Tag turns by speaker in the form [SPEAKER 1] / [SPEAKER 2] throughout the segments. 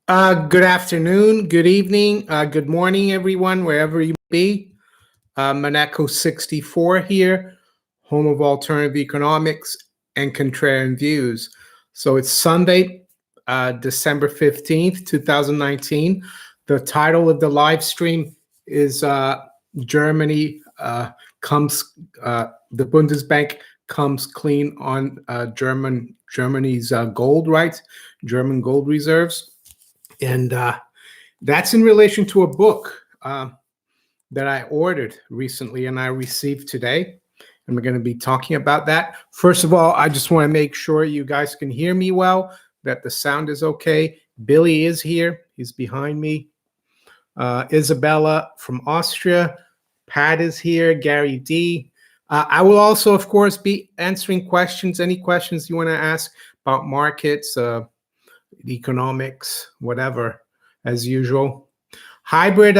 [SPEAKER 1] Good afternoon, good evening, good morning, everyone, wherever you be. Maneco 64 here, home of alternative economics and contrarian views. So it's Sunday, December 15th, 2019. The title of the live stream is Germany the Bundesbank comes clean on Germany's gold, right? German gold reserves. And that's in relation to a book that I ordered recently and I received today. And we're going to be talking about that. First of all, I just want to make sure you guys can hear me well, that the sound is okay. Billy is here. He's behind me. Isabella from Austria. Pat is here. Gary D. I will also, of course, be answering questions, any questions you want to ask about markets, economics, whatever, as usual. Hybrid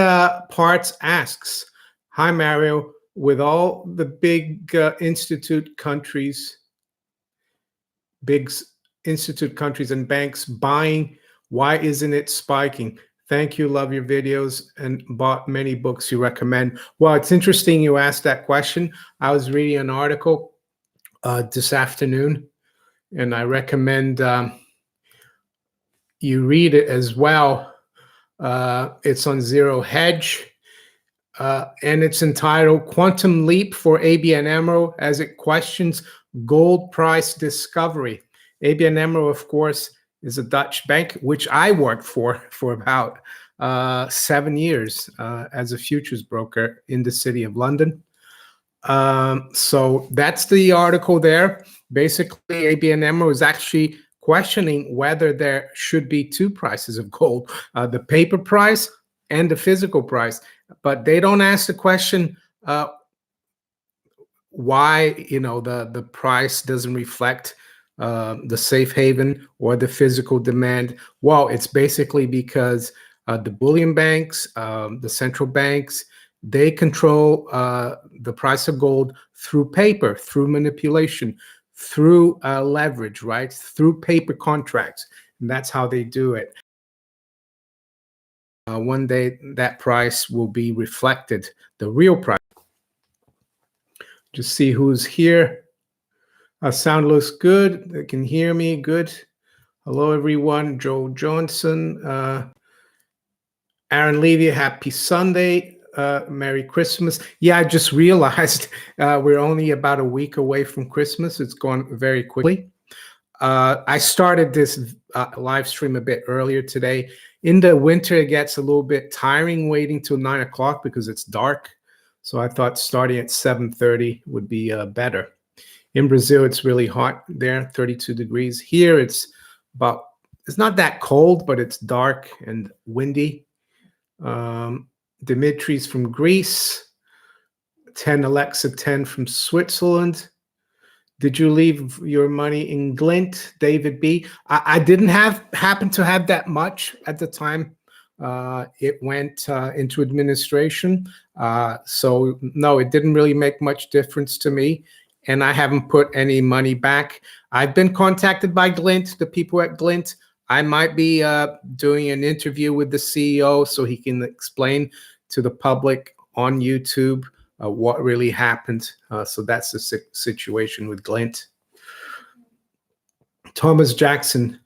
[SPEAKER 1] Parts asks, hi Mario, with all the big institute countries and banks buying, why isn't it spiking? Thank you, love your videos, and bought many books you recommend. Well, it's interesting you asked that question. I was reading an article this afternoon, and I recommend you read it as well. It's on Zero Hedge, and it's entitled Quantum Leap for ABN AMRO as it questions gold price discovery. ABN AMRO, of course, is a Dutch bank, which I worked for about 7 years as a futures broker in the city of London. So that's the article there. Basically, ABN AMRO is actually questioning whether there should be two prices of gold, the paper price and the physical price. But they don't ask the question why the price doesn't reflect the safe haven or the physical demand. Well, it's basically because the bullion banks, the central banks, they control the price of gold through paper, through manipulation, through leverage, right? Through paper contracts. And that's how they do it. One day that price will be reflected, the real price. Just see who's here. Sound looks good. They can hear me. Good. Hello, everyone. Joe Johnson. Aaron Levy, happy Sunday. Merry Christmas. Yeah, I just realized we're only about a week away from Christmas. It's gone very quickly. I started this live stream a bit earlier today. In the winter, it gets a little bit tiring waiting till 9 o'clock because it's dark. So I thought starting at 7:30 would be better. In Brazil, it's really hot there, 32 degrees. Here, it's not that cold, but it's dark and windy. Dimitri's from Greece. 10 Alexa 10 from Switzerland. Did you leave your money in Glint, David B? I didn't happen to have that much at the time. It went into administration. So no, it didn't really make much difference to me. And I haven't put any money back. I've been contacted by Glint, the people at Glint. I might be doing an interview with the CEO so he can explain to the public on YouTube what really happened. So that's the situation with Glint. Thomas Jackson.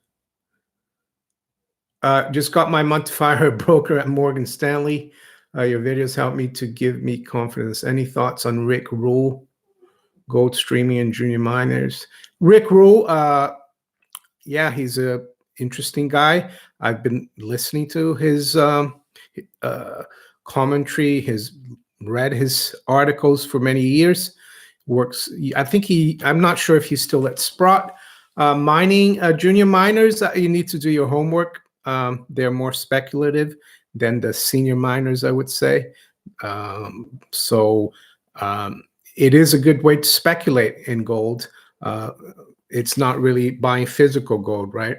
[SPEAKER 1] Just got my month to fire a broker at Morgan Stanley. Your videos help me to give me confidence. Any thoughts on Rick Rule, gold streaming and junior miners? Rick Rule, yeah, he's a interesting guy. I've been listening to his commentary, read his articles for many years. Works, I think I'm not sure if he's still at Sprott. Mining, junior miners, you need to do your homework. They're more speculative than the senior miners, I would say. It is a good way to speculate in gold. It's not really buying physical gold, right?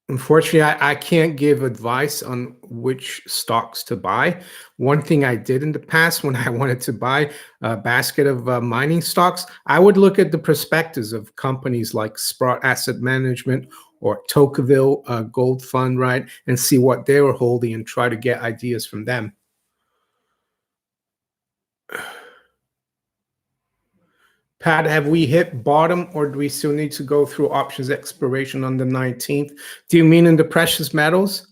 [SPEAKER 1] Unfortunately, I can't give advice on which stocks to buy. One thing I did in the past when I wanted to buy a basket of mining stocks, I would look at the prospectus of companies like Sprott Asset Management or Tocqueville Gold Fund, right, and see what they were holding and try to get ideas from them. Pat, have we hit bottom or do we still need to go through options expiration on the 19th? Do you mean in the precious metals?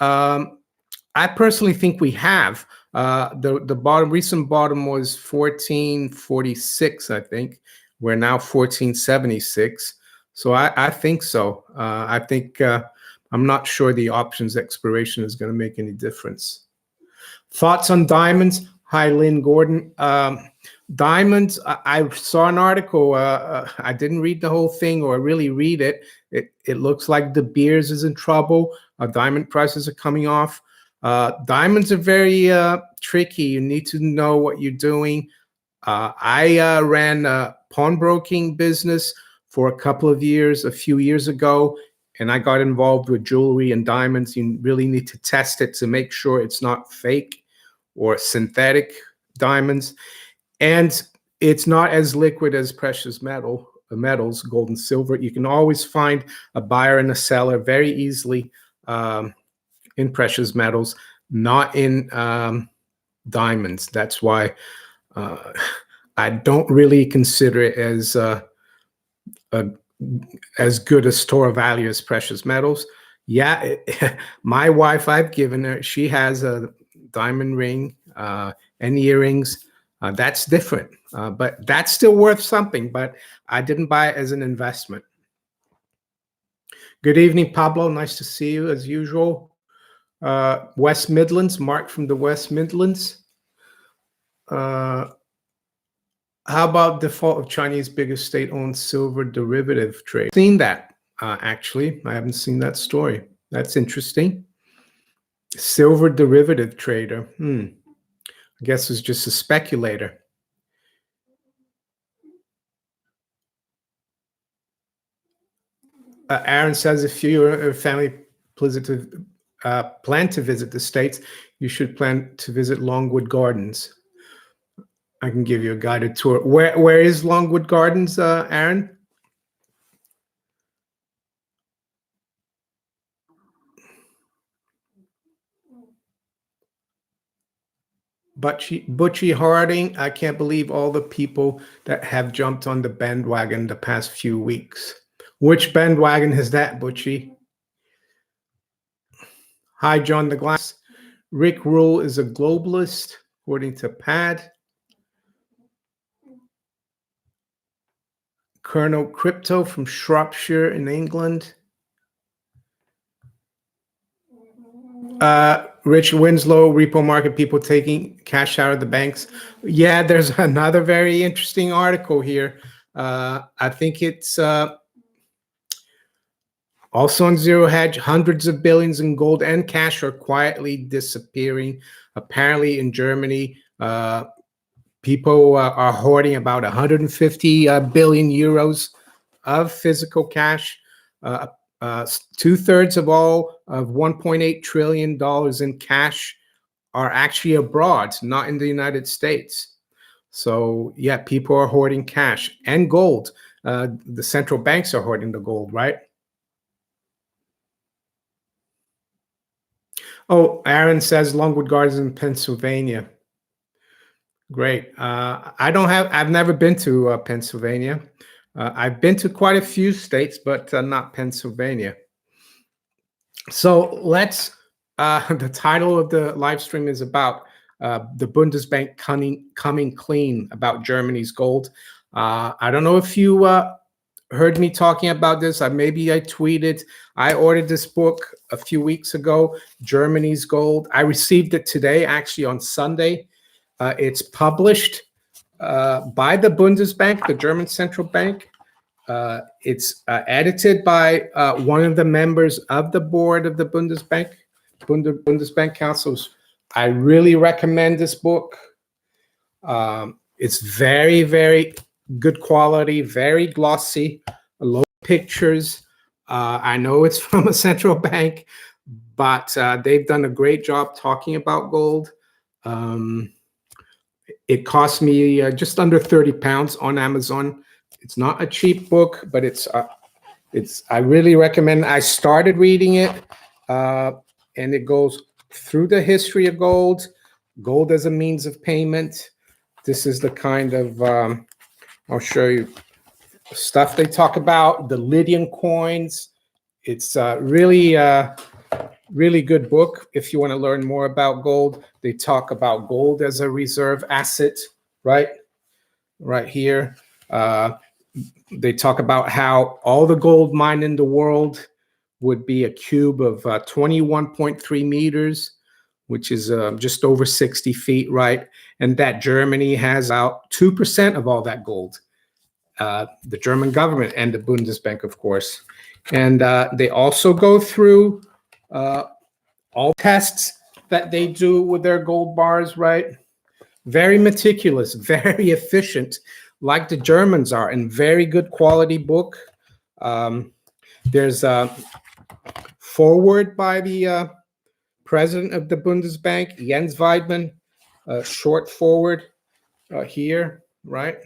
[SPEAKER 1] I personally think we have. The bottom recent bottom was 1446, I think. We're now 1476. So I think so. I think I'm not sure the options expiration is going to make any difference. Thoughts on diamonds? Hi, Lynn Gordon. Diamonds, I saw an article. I didn't read the whole thing or really read it. It looks like De Beers is in trouble. Diamond prices are coming off. Diamonds are very tricky. You need to know what you're doing. I ran a pawnbroking business for a couple of years, a few years ago, and I got involved with jewelry and diamonds. You really need to test it to make sure it's not fake or synthetic diamonds. And it's not as liquid as precious metals, gold and silver. You can always find a buyer and a seller very easily in precious metals, not in diamonds. That's why I don't really consider it as good a store of value as precious metals. Yeah, my wife, I've given her, she has a diamond ring and earrings. That's different, but that's still worth something, but I didn't buy it as an investment. Good evening, Pablo. Nice to see you as usual. West Midlands, Mark from the West Midlands. How about default of Chinese biggest state-owned silver derivative trade? Seen that, actually. I haven't seen that story. That's interesting. Silver derivative trader. I guess it's just a speculator. Aaron says if your family plan to visit the States, you should plan to visit Longwood Gardens. I can give you a guided tour. Where is Longwood Gardens, Aaron? Butchie Harding, I can't believe all the people that have jumped on the bandwagon the past few weeks. Which bandwagon is that, Butchie? Hi, John the Glass. Rick Rule is a globalist, according to Pad. Colonel Crypto from Shropshire in England. Rich Winslow, repo market people taking cash out of the banks. Yeah, there's another very interesting article here. I think it's also on Zero Hedge. Hundreds of billions in gold and cash are quietly disappearing. Apparently in Germany, people are hoarding about 150 billion euros of physical cash. 2/3 of all of $1.8 trillion in cash are actually abroad, not in the United States. So yeah, people are hoarding cash and gold. The central banks are hoarding the gold, right? Oh, Aaron says Longwood Gardens in Pennsylvania. Great. I've never been to Pennsylvania. I've been to quite a few states, but not Pennsylvania. So let's, the title of the live stream is about the Bundesbank coming clean about Germany's gold. I don't know if you heard me talking about this. Maybe I tweeted. I ordered this book a few weeks ago, Germany's Gold. I received it today, actually on Sunday. It's published by the Bundesbank, the German central bank. It's edited by one of the members of the board of the Bundesbank, Bundesbank councils. I really recommend this book. It's very, very good quality, very glossy, low pictures. I know it's from a central bank, but they've done a great job talking about gold. It cost me just under £30 on Amazon. It's not a cheap book, but I really recommend. I started reading it, and it goes through the history of gold, gold as a means of payment. This is the kind of I'll show you stuff they talk about, the Lydian coins. It's really good book if you want to learn more about gold. They talk about gold as a reserve asset, right here. They talk about how all the gold mined in the world would be a cube of 21.3 meters, which is just over 60 feet, right? And that Germany has out 2% of all that gold. The German government and the Bundesbank, of course. And they also go through all tests that they do with their gold bars, right? Very meticulous, very efficient, like the Germans are, and very good quality book. There's a foreword by the president of the Bundesbank, Jens Weidmann, short forward here, right?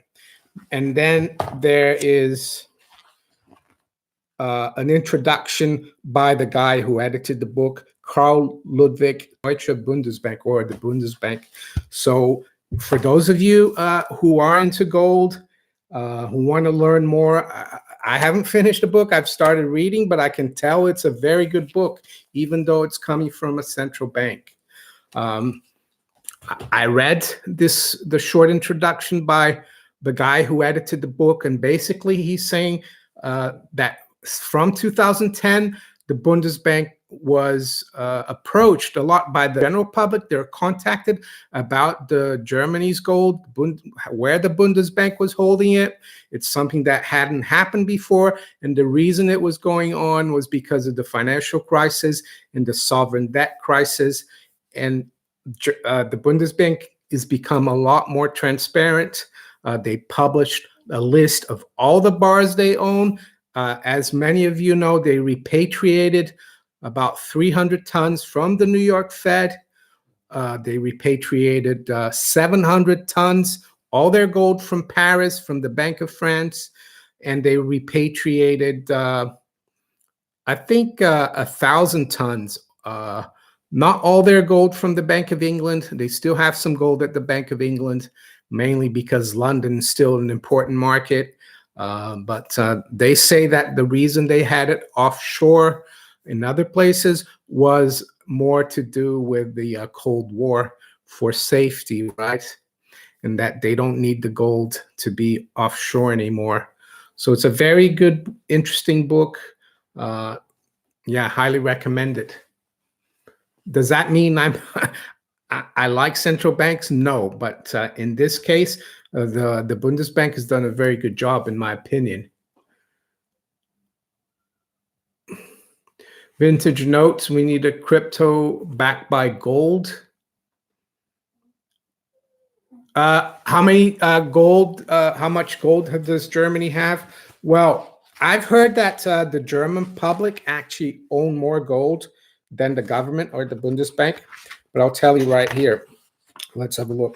[SPEAKER 1] And then there is an introduction by the guy who edited the book, Karl Ludwig Deutsche Bundesbank, or the Bundesbank. So for those of you who are into gold, who want to learn more, I haven't finished the book. I've started reading, but I can tell it's a very good book, even though it's coming from a central bank. I read the short introduction by the guy who edited the book, and basically he's saying that from 2010, the Bundesbank was approached a lot by the general public. They're contacted about the Germany's gold, where the Bundesbank was holding it. It's something that hadn't happened before, and the reason it was going on was because of the financial crisis and the sovereign debt crisis. And the Bundesbank has become a lot more transparent. They published a list of all the bars they own. As many of you know, they repatriated about 300 tons from the New York Fed. They repatriated 700 tons, all their gold from Paris, from the Bank of France. And they repatriated, I think, 1,000 tons. Not all their gold from the Bank of England. They still have some gold at the Bank of England, mainly because London is still an important market. But they say that the reason they had it offshore in other places was more to do with the Cold War, for safety, right? And that they don't need the gold to be offshore anymore. So it's a very good, interesting book. Yeah, highly recommend it. Does that mean I like central banks? No, but in this case, the Bundesbank has done a very good job, in my opinion. Vintage notes, we need a crypto backed by gold. How much gold does Germany have? Well, I've heard that the German public actually own more gold than the government or the Bundesbank, but I'll tell you right here. Let's have a look.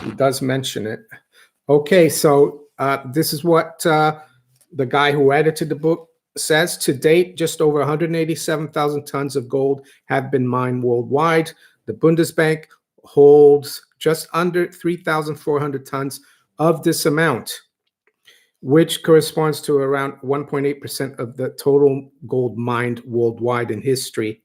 [SPEAKER 1] He does mention it. Okay, so this is what the guy who edited the book says. To date, just over 187,000 tons of gold have been mined worldwide. The Bundesbank holds just under 3,400 tons of this amount, which corresponds to around 1.8% of the total gold mined worldwide in history.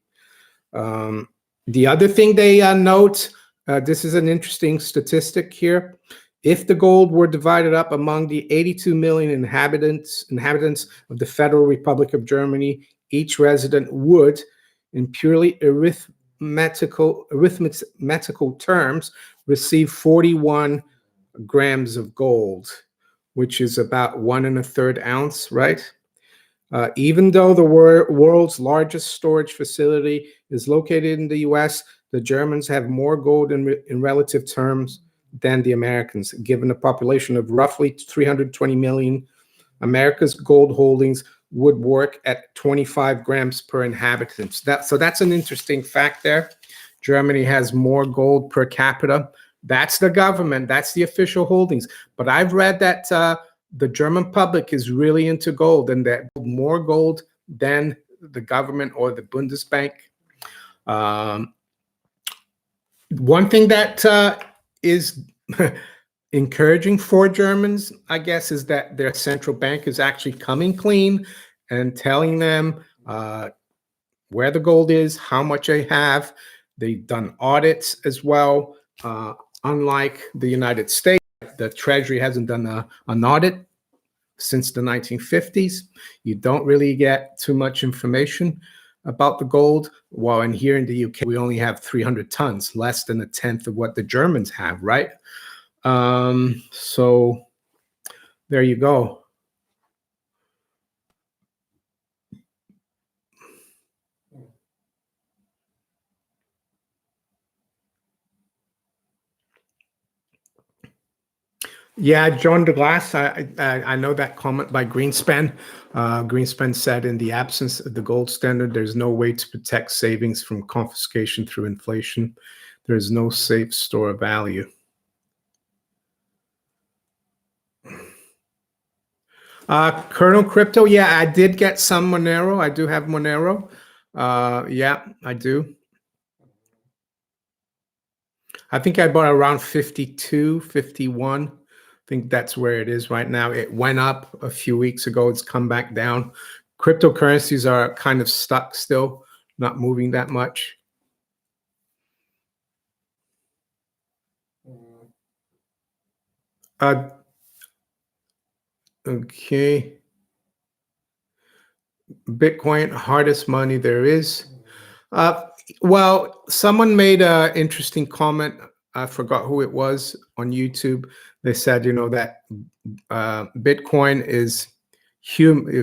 [SPEAKER 1] The other thing they note, this is an interesting statistic here. If the gold were divided up among the 82 million inhabitants of the Federal Republic of Germany, each resident would, in purely arithmetical terms, receive 41 grams of gold, which is about 1 1/3 ounce, right? Even though the world's largest storage facility is located in the US, the Germans have more gold in relative terms than the Americans. Given a population of roughly 320 million, America's gold holdings would work at 25 grams per inhabitant. So that's an interesting fact there. Germany has more gold per capita. That's the government. That's the official holdings. But I've read that the German public is really into gold, and that more gold than the government or the Bundesbank. One thing that is encouraging for Germans, I guess, is that their central bank is actually coming clean and telling them where the gold is, how much they have. They've done audits as well. Unlike the United States, the Treasury hasn't done an audit since the 1950s. You don't really get too much information about the gold. While in here in the UK, we only have 300 tons, less than a tenth of what the Germans have, right? So there you go. Yeah, John DeGlass, I know that comment by Greenspan. Greenspan said, in the absence of the gold standard, there's no way to protect savings from confiscation through inflation. There is no safe store of value. Colonel Crypto, yeah, I did get some Monero. I do have Monero. Yeah, I do. I think I bought around 52, 51. I think that's where it is right now. It went up a few weeks ago. It's come back down. Cryptocurrencies are kind of stuck still, not moving that much. Okay. Bitcoin, hardest money there is. Well, someone made an interesting comment. I forgot who it was on YouTube. They said, that Bitcoin is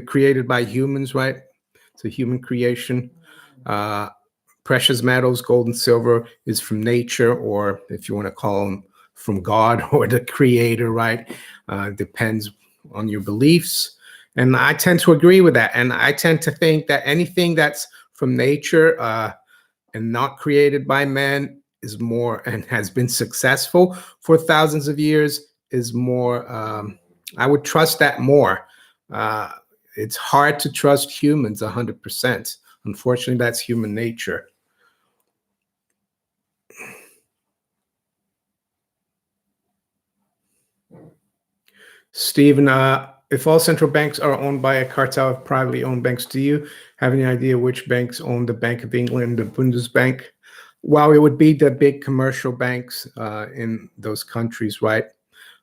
[SPEAKER 1] created by humans, right? It's a human creation. Precious metals, gold and silver, is from nature, or if you want to call them from God or the creator, right? Depends on your beliefs. And I tend to agree with that. And I tend to think that anything that's from nature and not created by man is more, and has been successful for thousands of years, is more, I would trust that more. It's hard to trust humans 100%. Unfortunately, that's human nature. Stephen, if all central banks are owned by a cartel of privately owned banks, do you have any idea which banks own the Bank of England, the Bundesbank? Well, it would be the big commercial banks in those countries, right?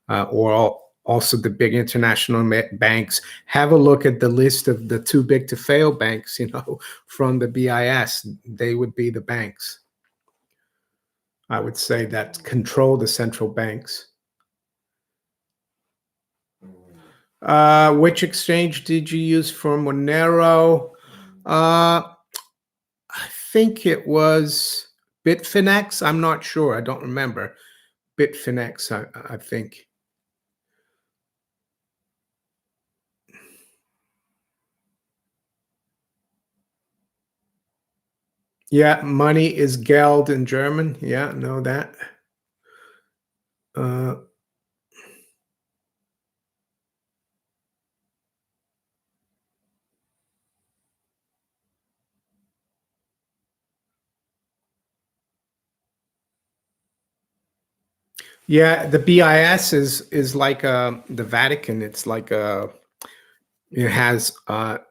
[SPEAKER 1] Or also the big international banks. Have a look at the list of the too big to fail banks, from the BIS. They would be the banks, I would say, that control the central banks. Which exchange did you use for Monero? I think it was Bitfinex. I'm not sure. I don't remember. Bitfinex, I think. Yeah, money is Geld in German. Yeah, know that. Yeah, the BIS is like the Vatican. It's like it has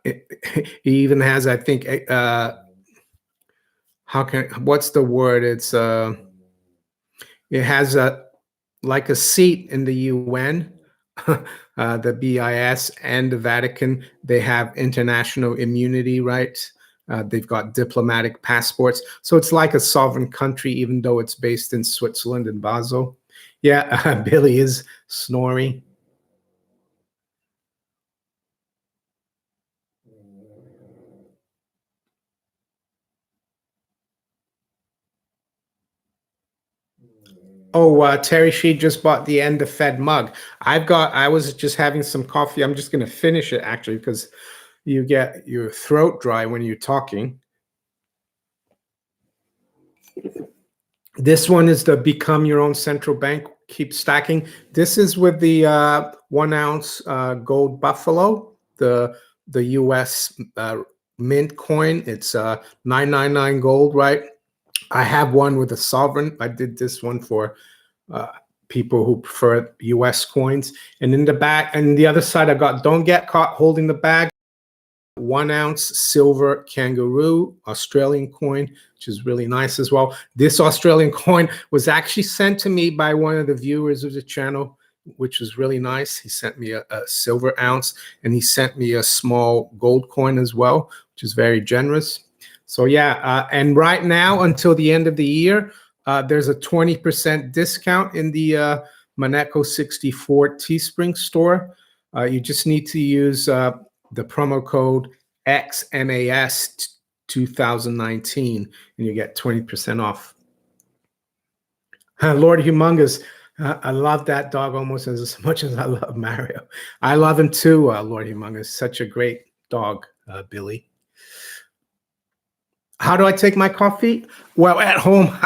[SPEAKER 1] it even has, I think, what's the word? It's it has like a seat in the UN. The BIS and the Vatican, they have international immunity rights. They've got diplomatic passports. So it's like a sovereign country, even though it's based in Switzerland and Basel. Yeah, Billy is snoring. Oh, Terry Shee just bought the End of Fed mug. I was just having some coffee. I'm just going to finish it, actually, because you get your throat dry when you're talking. This one is the Become Your Own Central Bank, Keep Stacking. This is with the 1 ounce gold buffalo, the US mint coin. It's 999 gold, right? I have one with a sovereign. I did this one for people who prefer US coins. And in the back, and the other side, I got Don't Get Caught Holding the Bag, 1 ounce silver kangaroo Australian coin, which is really nice as well. This Australian coin was actually sent to me by one of the viewers of the channel, which was really nice. He sent me a silver ounce, and he sent me a small gold coin as well, which is very generous. So yeah, and right now until the end of the year, there's a 20% discount in the Maneco 64 Teespring store. You just need to use the promo code XMAS 2019, and you get 20% off. Lord Humongous, I love that dog almost as much as I love Mario. I love him too, Lord Humongous. Such a great dog, Billy. How do I take my coffee? Well, at home,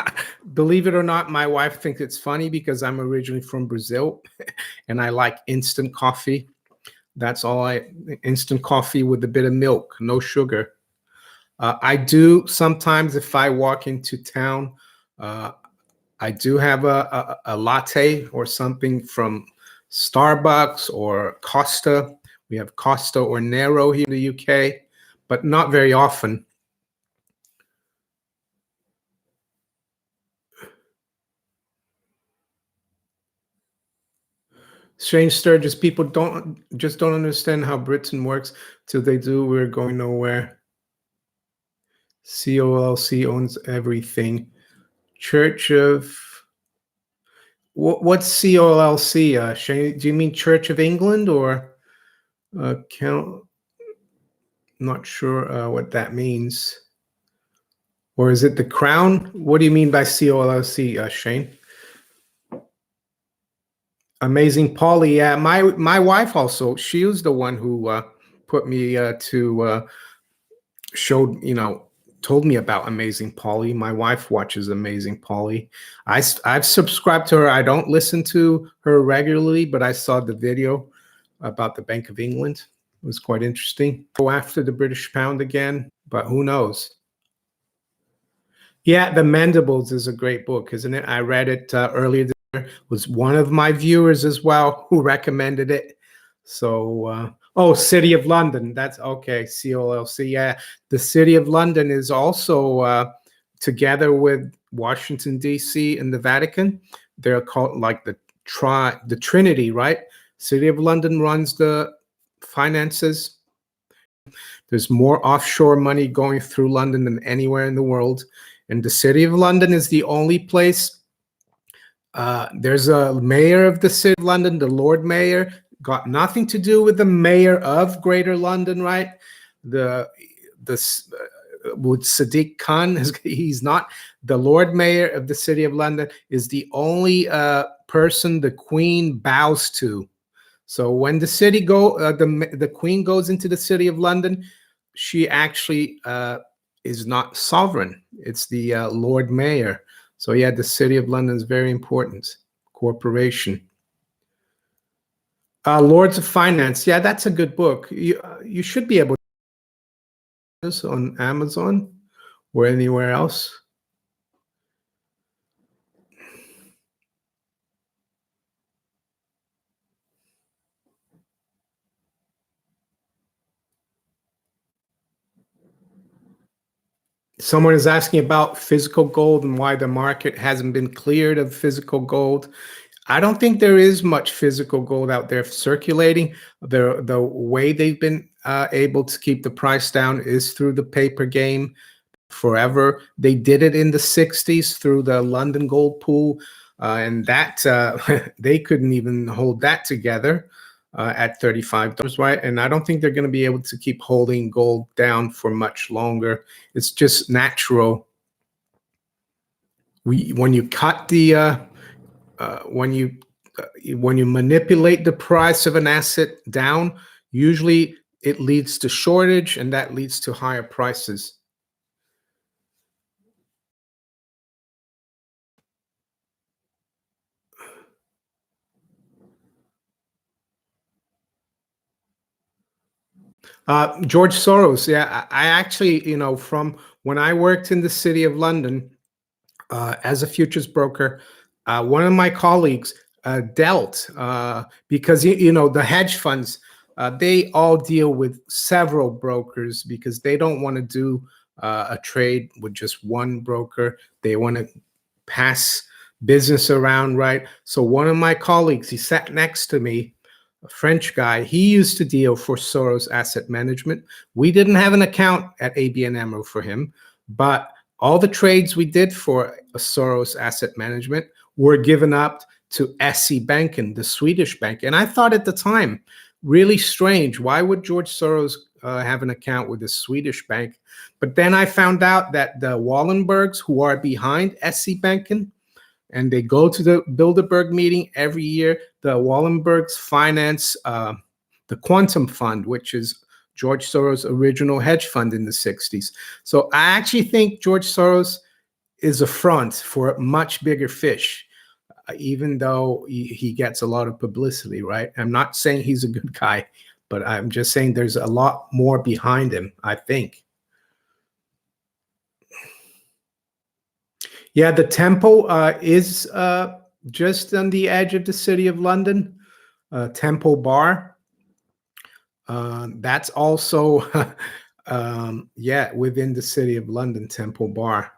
[SPEAKER 1] believe it or not, my wife thinks it's funny because I'm originally from Brazil and I like instant coffee. That's all instant coffee with a bit of milk, no sugar. I do sometimes, if I walk into town, I do have a latte or something from Starbucks or Costa. We have Costa or Nero here in the UK, but not very often. Strange Sturgis, people don't understand how Britain works. Till they do, we're going nowhere. COLC owns everything. Church of what's COLC? Shane, do you mean Church of England or count? Not sure what that means. Or is it the Crown? What do you mean by COLC, Shane? Amazing Polly, yeah. My wife also, she was the one who put me to showed, told me about Amazing Polly. My wife watches Amazing Polly. I've subscribed to her. I don't listen to her regularly, but I saw the video about the Bank of England. It was quite interesting. Go after the British pound again, but who knows? Yeah, The Mandibles is a great book, isn't it? I read it earlier this year. It was one of my viewers as well who recommended it. So, oh, City of London. That's okay. COLC. Yeah, the City of London is also together with Washington D.C. and the Vatican. They're called like the Trinity, right? City of London runs the finances. There's more offshore money going through London than anywhere in the world. And the City of London is the only place. There's a mayor of the City of London, the Lord Mayor, got nothing to do with the mayor of Greater London, right? With Sadiq Khan, he's not. The Lord Mayor of the City of London is the only person the Queen bows to. So when the the Queen goes into the City of London, she actually is not sovereign. It's the Lord Mayor. So yeah, the City of London is very important. Corporation. Lords of Finance. Yeah, that's a good book. You should be able to do this on Amazon or anywhere else. Someone is asking about physical gold and why the market hasn't been cleared of physical gold. I don't think there is much physical gold out there circulating. The way they've been able to keep the price down is through the paper game forever. They did it in the 60s through the London Gold Pool, and that they couldn't even hold that together at $35, right? And I don't think they're going to be able to keep holding gold down for much longer. It's just natural. When you cut the when you manipulate the price of an asset down, usually it leads to shortage, and that leads to higher prices. George Soros, yeah, I actually, from when I worked in the city of London as a futures broker, one of my colleagues dealt because the hedge funds, they all deal with several brokers because they don't want to do a trade with just one broker. They want to pass business around, right? So one of my colleagues, he sat next to me, a French guy. He used to deal for Soros Asset Management. We didn't have an account at ABN AMRO for him, but all the trades we did for Soros Asset Management were given up to SE Banken, the Swedish bank. And I thought at the time, really strange. Why would George Soros have an account with a Swedish bank? But then I found out that the Wallenbergs, who are behind SE Banken, and they go to the Bilderberg meeting every year. The Wallenbergs finance the Quantum Fund, which is George Soros' original hedge fund in the 60s. So I actually think George Soros is a front for much bigger fish, even though he gets a lot of publicity, right? I'm not saying he's a good guy, but I'm just saying there's a lot more behind him, I think. Yeah, the temple is just on the edge of the city of London, Temple Bar. That's also, yeah, within the city of London, Temple Bar.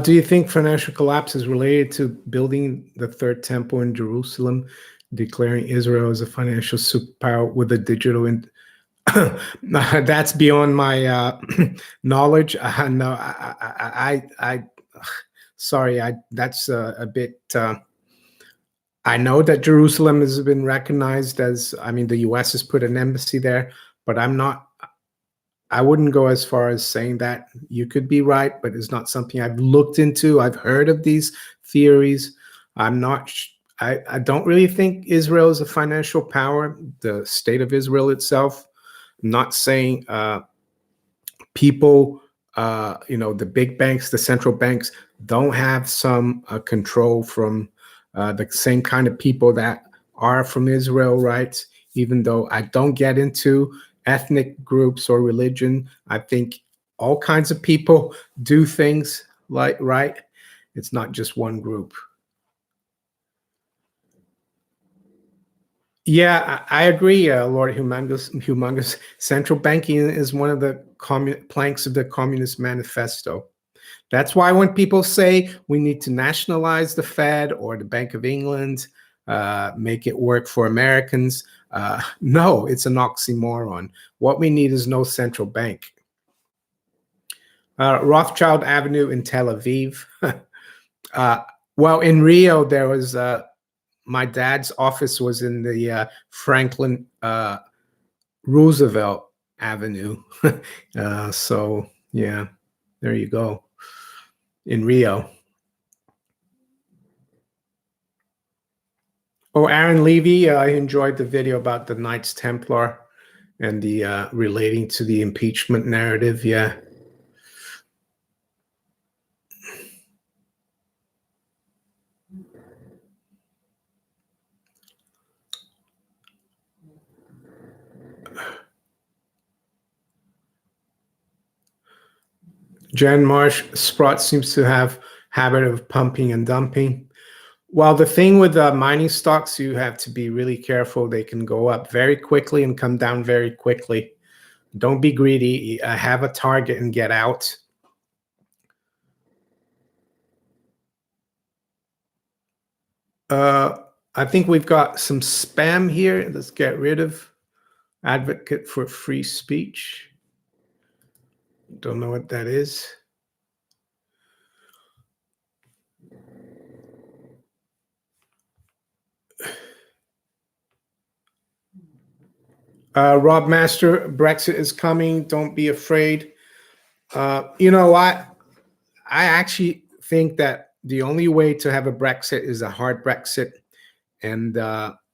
[SPEAKER 1] Do you think financial collapse is related to building the third temple in Jerusalem, declaring Israel as a financial superpower with a digital that's beyond my knowledge. No, sorry, that's a bit. I know that Jerusalem has been recognized as. I mean, the U.S. has put an embassy there, but I'm not. I wouldn't go as far as saying that. You could be right, but it's not something I've looked into. I've heard of these theories. I'm not. I don't really think Israel is a financial power. The state of Israel itself. I'm not saying people, the big banks, the central banks, don't have some control from the same kind of people that are from Israel, right? Even though I don't get into ethnic groups or religion, I think all kinds of people do things like, right? It's not just one group. Yeah, I agree, Lord Humongous. Central banking is one of the planks of the Communist Manifesto. That's why when people say we need to nationalize the Fed or the Bank of England, make it work for Americans, no, it's an oxymoron. What we need is no central bank. Rothschild Avenue in Tel Aviv. Well, in Rio, there was my dad's office was in the Franklin Roosevelt Avenue. So, yeah, there you go. In Rio. Oh, Aaron Levy, I enjoyed the video about the Knights Templar and the relating to the impeachment narrative. Yeah. Jan Marsh, Sprott seems to have habit of pumping and dumping. Well, the thing with mining stocks, you have to be really careful. They can go up very quickly and come down very quickly. Don't be greedy. Have a target and get out. I think we've got some spam here. Let's get rid of Advocate for free speech. Don't know what that is. Rob Master, Brexit is coming. Don't be afraid. I actually think that the only way to have a Brexit is a hard Brexit. And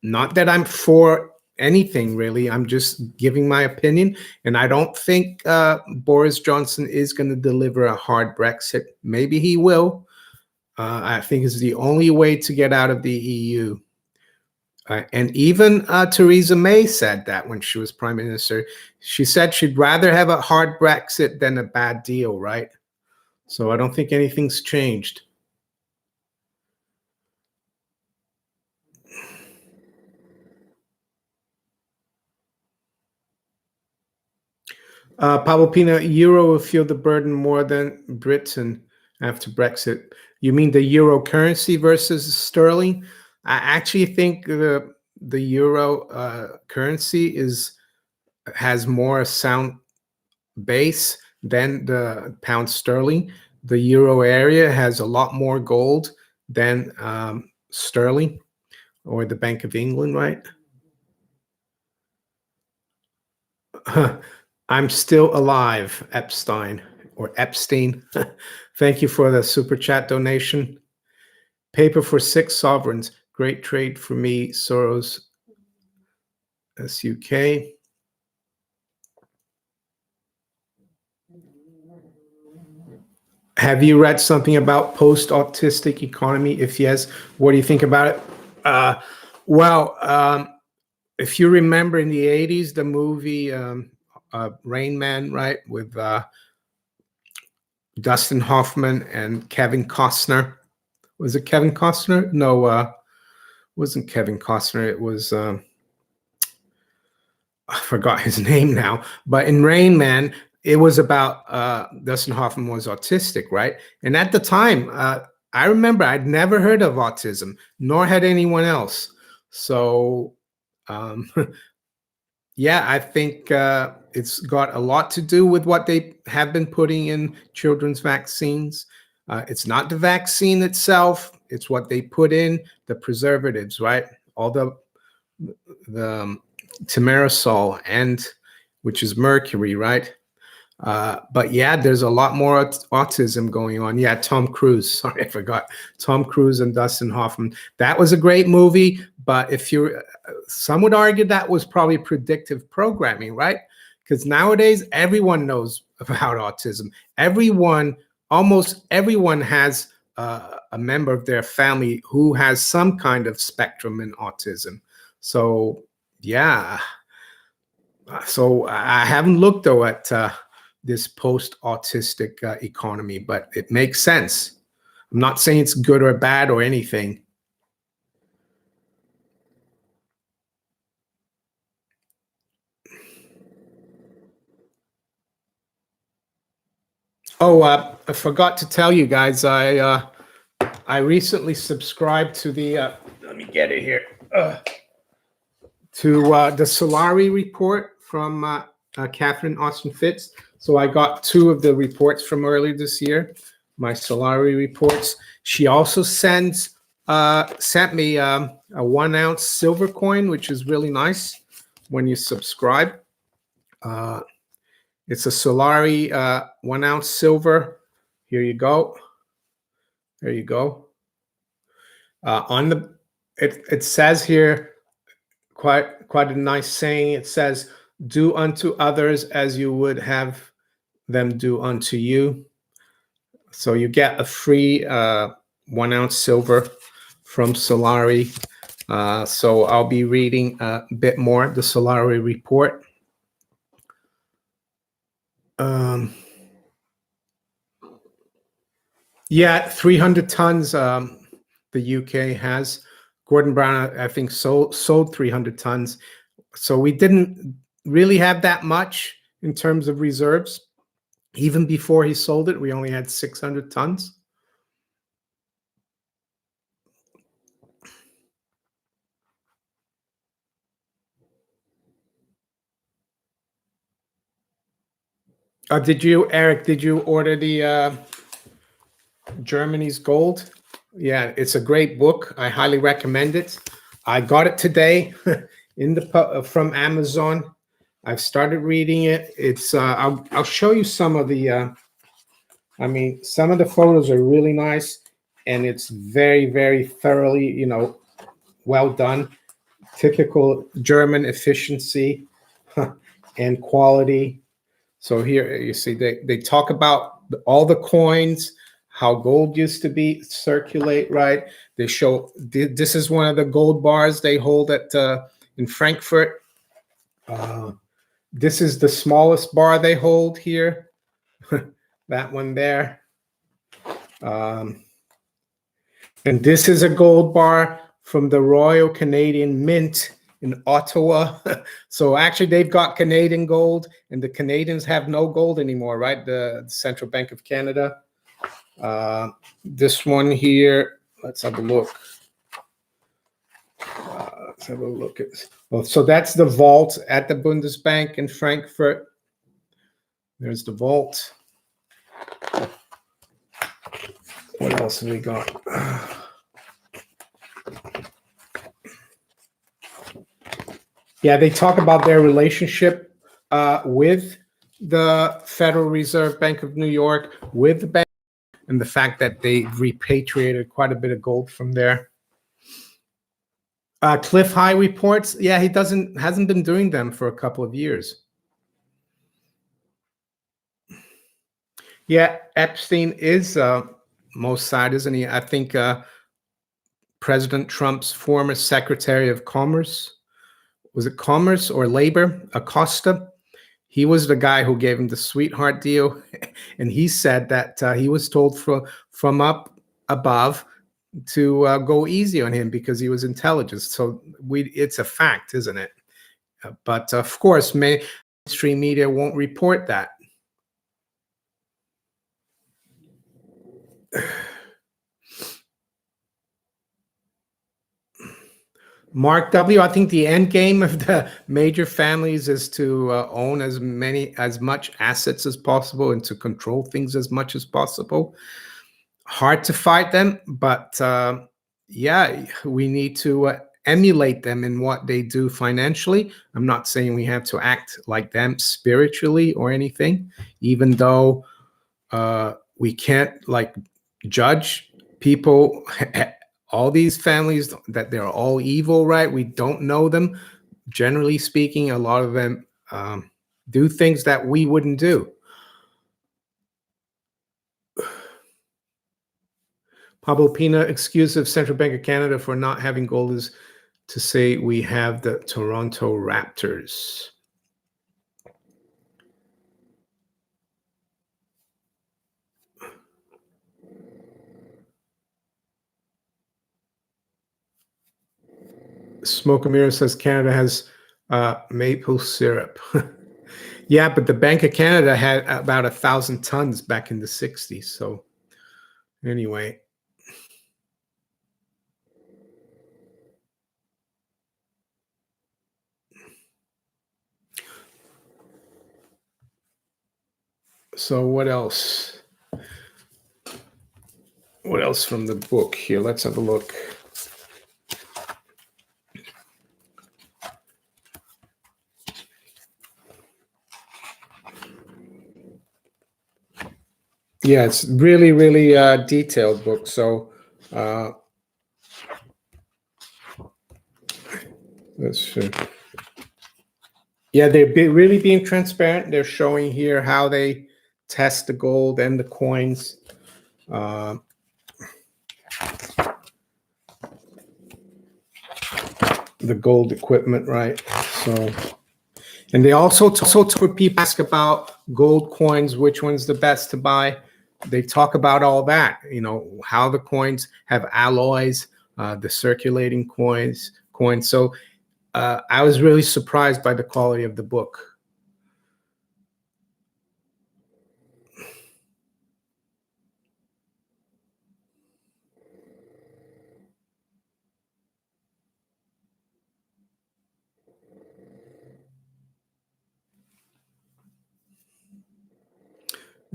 [SPEAKER 1] not that I'm for anything really. I'm just giving my opinion. And I don't think Boris Johnson is going to deliver a hard Brexit. Maybe he will. I think it's the only way to get out of the EU. And even Theresa May said that when she was prime minister. She said she'd rather have a hard Brexit than a bad deal, right? So I don't think anything's changed. Pablo Pina, Euro will feel the burden more than Britain after Brexit. You mean the euro currency versus sterling? I actually think the euro currency has more sound base than the pound sterling. The euro area has a lot more gold than sterling or the Bank of England, right? I'm still alive, Epstein or Epstein. Thank you for the super chat donation. Paper for 6 sovereigns. Great trade for me, Soros, SUK. Have you read something about post-autistic economy? If yes, what do you think about it? Well, if you remember in the 80s, the movie Rain Man, right, with Dustin Hoffman and Kevin Costner. Was it Kevin Costner? No, wasn't Kevin Costner. It was I forgot his name now. But in Rain Man, it was about Dustin Hoffman was autistic, right? And at the time, I remember I'd never heard of autism, nor had anyone else. So, um, yeah, I think it's got a lot to do with what they have been putting in children's vaccines. It's not the vaccine itself; it's what they put in, the preservatives, right? All the thimerosal and which is mercury, right? But yeah, there's a lot more autism going on. Yeah, Tom Cruise. Sorry, I forgot. Tom Cruise and Dustin Hoffman. That was a great movie. But if you, some would argue that was probably predictive programming, right? Because nowadays everyone knows about autism. Everyone, almost everyone has a member of their family who has some kind of spectrum in autism. So yeah. So I haven't looked though at this post-autistic economy, but it makes sense. I'm not saying it's good or bad or anything. Oh, I forgot to tell you guys, I recently subscribed to the let me get it here to the Solari report from Catherine Austin Fitz. So I got 2 of the reports from earlier this year, my Solari reports. She also sent me a 1-ounce silver coin, which is really nice when you subscribe. It's a Solari 1-ounce silver. Here you go. There you go. On the it says here quite a nice saying. It says, "Do unto others as you would have them do unto you." So you get a free 1-ounce silver from Solari. So I'll be reading a bit more the Solari report. Yeah, 300 tons. The UK has. Gordon Brown, I think, sold 300 tons. So we didn't really have that much in terms of reserves. Even before he sold it, we only had 600 tons. Did you, Eric? Did you order the Germany's Gold? Yeah, it's a great book. I highly recommend it. I got it today in the from Amazon. I've started reading it. It's I'll show you some of the. I mean, some of the photos are really nice, and it's very, very thoroughly, well done. Typical German efficiency and quality. So here you see they talk about all the coins, how gold used to be circulate, right? They show this is one of the gold bars they hold at in Frankfurt. This is the smallest bar they hold here. That one there. And this is a gold bar from the Royal Canadian Mint in Ottawa. So actually they've got Canadian gold, and the Canadians have no gold anymore, right? The Central Bank of Canada. This one here, let's have a look. Let's have a look at. Well, so that's the vault at the Bundesbank in Frankfurt. There's the vault. What else have we got? Yeah, they talk about their relationship with the Federal Reserve Bank of New York, with the bank, and the fact that they repatriated quite a bit of gold from there. Cliff High reports, yeah, he hasn't been doing them for a couple of years. Yeah, Epstein is Mossad, isn't he? I think President Trump's former Secretary of Commerce, was it Commerce or Labor, Acosta? He was the guy who gave him the sweetheart deal, and he said that he was told from up above to go easy on him because he was intelligent. So it's a fact, isn't it? But of course, mainstream media won't report that. Mark W., I think the end game of the major families is to own as much assets as possible and to control things as much as possible. Hard to fight them, but yeah, we need to emulate them in what they do financially. I'm not saying we have to act like them spiritually or anything, even though we can't judge people. All these families that they're all evil, right? We don't know them. Generally speaking, a lot of them do things that we wouldn't do. Pablo Pina, excuse of Central Bank of Canada for not having gold is to say we have the Toronto Raptors. Smoke Amira says Canada has maple syrup. Yeah, but the Bank of Canada had about 1,000 tons back in the 60s. So anyway. So what else? What else from the book here? Let's have a look. Yeah, it's really, really detailed book. So let's see. Yeah, they're really being transparent. They're showing here how they test the gold and the coins. The gold equipment, right? So, and they also for people ask about gold coins, which one's the best to buy. They talk about all that, how the coins have alloys, the circulating coins. So I was really surprised by the quality of the book.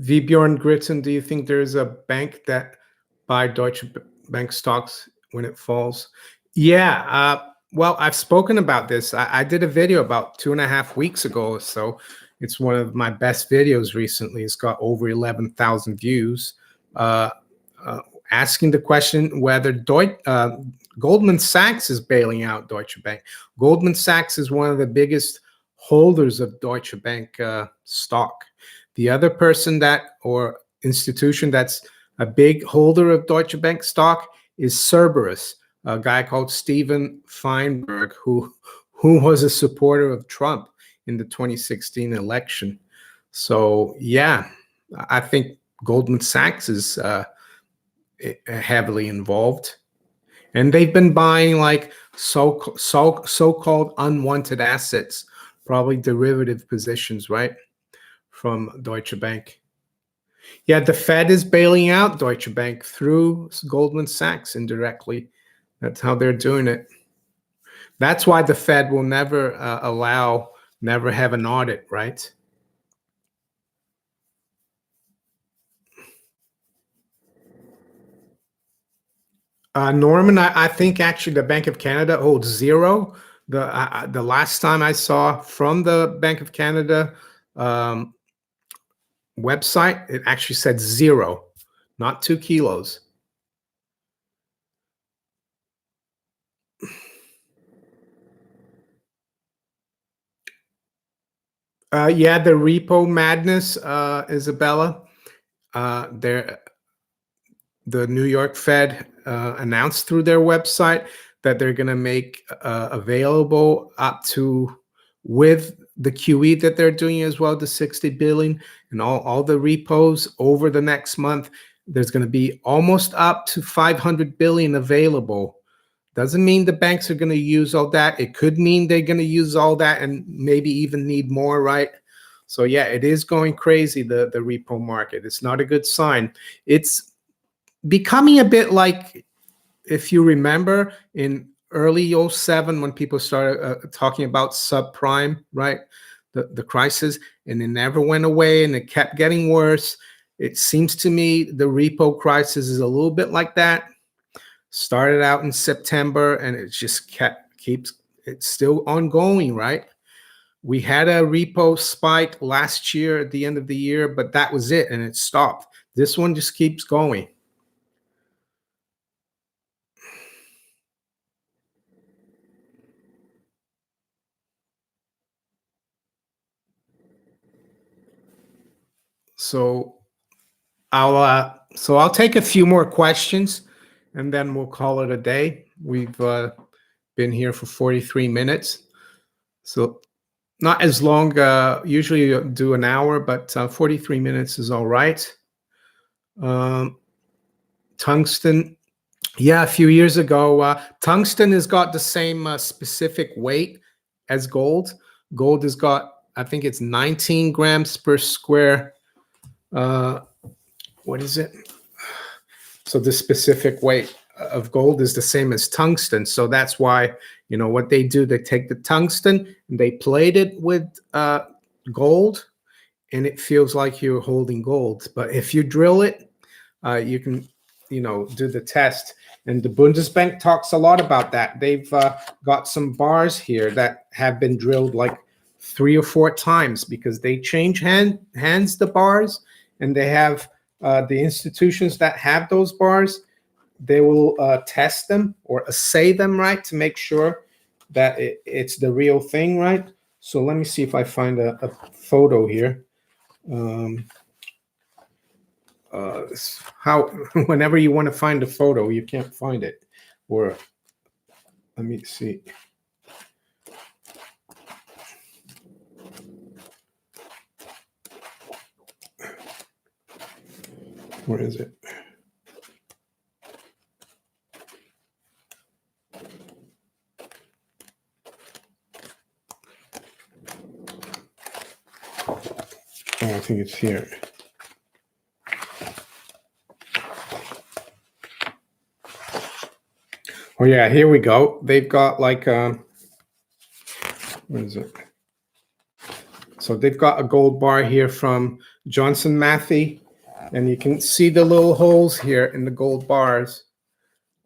[SPEAKER 1] Vbjorn Gritton, do you think there's a bank that buy Deutsche Bank stocks when it falls? Yeah. Well, I've spoken about this. I did a video about 2.5 weeks ago or so. It's one of my best videos recently. It's got over 11,000 views. Uh, uh, Asking the question whether Goldman Sachs is bailing out Deutsche Bank. Goldman Sachs is one of the biggest holders of Deutsche Bank stock. The other person that or institution that's a big holder of Deutsche Bank stock is Cerberus, a guy called Steven Feinberg, who was a supporter of Trump in the 2016 election. So yeah, I think Goldman Sachs is heavily involved, and they've been buying like so-called unwanted assets, probably derivative positions, right, from Deutsche Bank. Yeah, the Fed is bailing out Deutsche Bank through Goldman Sachs indirectly. That's how they're doing it. That's why the Fed will never never have an audit, right? Norman, I think actually the Bank of Canada holds zero. The last time I saw from the Bank of Canada um, website, it actually said zero, not 2 kilos. Yeah, the repo madness, Isabella. There, the New York Fed announced through their website that they're going to make available up to, with the QE that they're doing as well, the 60 billion and all the repos over the next month. There's going to be almost up to 500 billion available. Doesn't mean the banks are going to use all that. It could mean they're going to use all that and maybe even need more, right? So yeah, it is going crazy, the repo market. It's not a good sign. It's becoming a bit like, if you remember, in early '07 when people started talking about subprime, right? The crisis, and it never went away and it kept getting worse. It seems to me the repo crisis is a little bit like that. Started out in September and it just keeps it's still ongoing, right? We had a repo spike last year at the end of the year, but that was it and it stopped. This one just keeps going. So I'll take a few more questions and then we'll call it a day. We've been here for 43 minutes. So not as long, usually you do an hour, but 43 minutes is all right. Tungsten, yeah, a few years ago, tungsten has got the same specific weight as gold. Gold has got, I think it's 19 grams per square. What is it? So the specific weight of gold is the same as tungsten. So that's why, you know, what they do, they take the tungsten and they plate it with gold, and it feels like you're holding gold. But if you drill it, you can, you know, do the test. And the Bundesbank talks a lot about that. They've got some bars here that have been drilled like 3 or 4 times because they change hands the bars, and they have the institutions that have those bars, they will test them or assay them, right, to make sure that it's the real thing, right? So let me see if I find a photo here. How whenever you want to find a photo, you can't find it. Or let me see. Where is it? Oh, I think it's here. Oh yeah, here we go. They've got like what is it? So they've got a gold bar here from Johnson Matthey, and you can see the little holes here in the gold bars.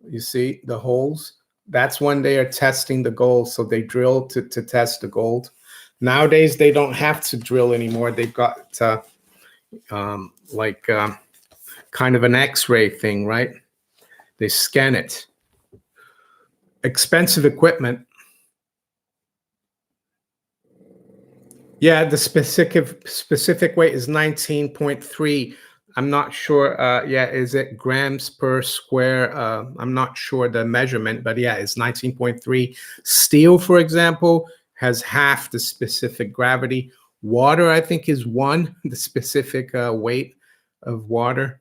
[SPEAKER 1] You see the holes? That's when they are testing the gold. So they drill to test the gold. Nowadays, they don't have to drill anymore. They've got kind of an X-ray thing, right? They scan it. Expensive equipment. Yeah, the specific weight is 19.3. I'm not sure. Yeah, is it grams per square? I'm not sure the measurement, but yeah, it's 19.3. Steel, for example, has half the specific gravity. Water, I think, is 1, the specific weight of water.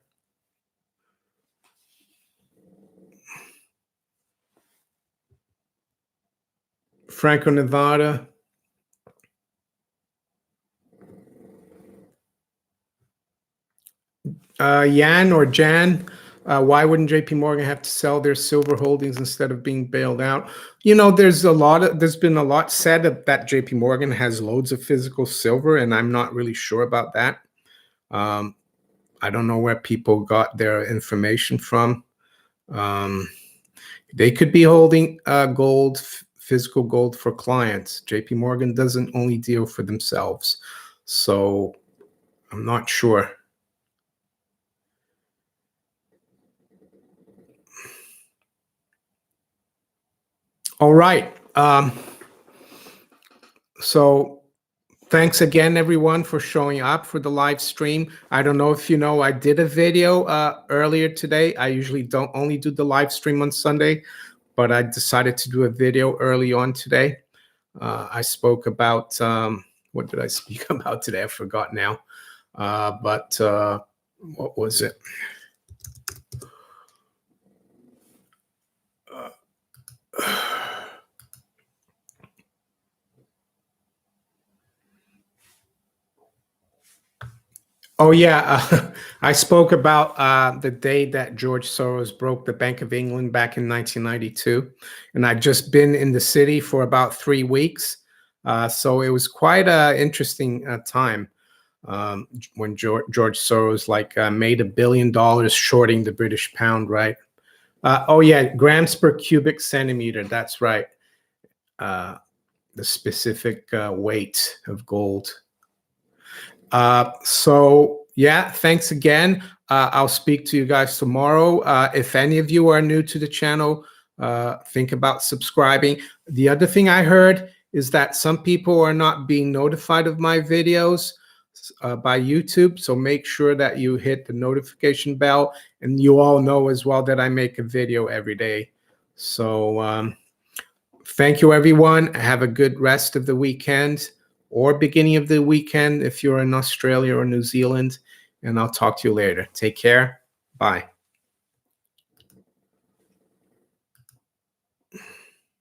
[SPEAKER 1] Franco Nevada. Yan or Jan, why wouldn't JP Morgan have to sell their silver holdings instead of being bailed out? You know, there's been a lot said that JP Morgan has loads of physical silver, and I'm not really sure about that. I don't know where people got their information from. They could be holding gold, physical gold for clients. JP Morgan doesn't only deal for themselves. So I'm not sure. All right. So thanks again, everyone, for showing up for the live stream. I don't know if you know, I did a video earlier today. I usually don't only do the live stream on Sunday, but I decided to do a video early on today. I spoke about, what did I speak about today? I forgot now. But what was it? Oh, yeah. I spoke about the day that George Soros broke the Bank of England back in 1992. And I'd just been in the city for about 3 weeks. So it was quite an interesting time when George Soros made $1 billion shorting the British pound, right? Oh, yeah, grams per cubic centimeter. That's right. The specific weight of gold. So yeah, thanks again. I'll speak to you guys tomorrow. If any of you are new to the channel, think about subscribing. The other thing I heard is that some people are not being notified of my videos by YouTube. So make sure that you hit the notification bell, and you all know as well that I make a video every day. So thank you, everyone. Have a good rest of the weekend, or beginning of the weekend if you're in Australia or New Zealand, and I'll talk to you later. Take care. Bye.